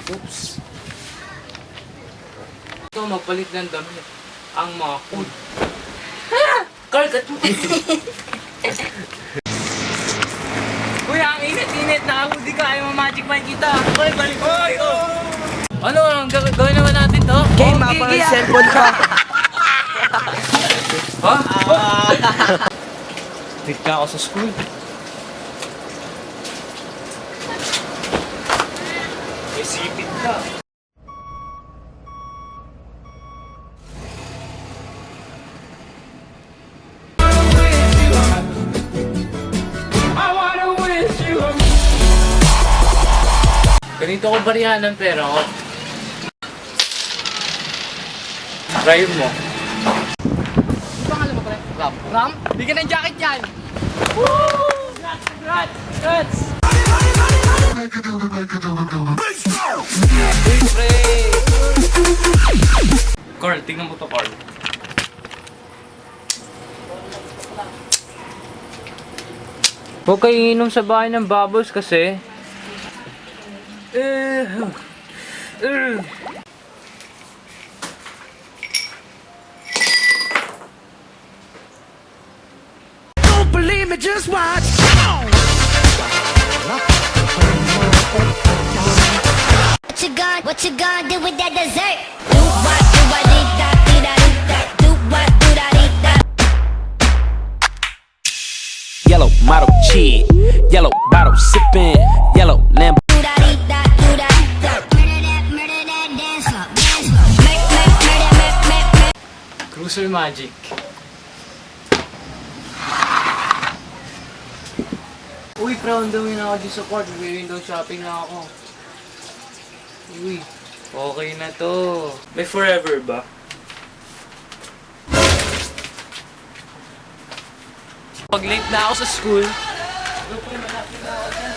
Oops. Ito, magpalit ng damit. Ang mga food. Carl, cut mo. Kuya, ang init-init. Nakahudi ka. Ayaw magic man kita. Hoy, balik ko. Ano ang gawin naman natin to? Game, mapang cellphone ka. Ha? Late ka ako sa school. Isipin ka. Ganito ko barihan ng pera ko. Try mo. Pangalan mo pala? Ram. Ram? Bigyan ng jacket yan! Woo! Congrats! Congrats! Carl, tingnan mo to, Carl. Huwag kayo inom sa bahay ng bubbles kasi. Don't believe me, just watch. What you gonna do with that dessert? Do what, do what, dee da, dee da, dee da. Do what, do da, dee da. Yellow model cheese, yellow bottle sipping, yellow lamb. Do da, dee da, do da, dee da. Murder that, dance floor, dance floor. Make. Cruiser Magic. Uy, proud daw yun ako dito sa court. Window shopping na ako. Uy, okay na to. May forever ba? Pag late na ako sa school, malapit na ako dyan.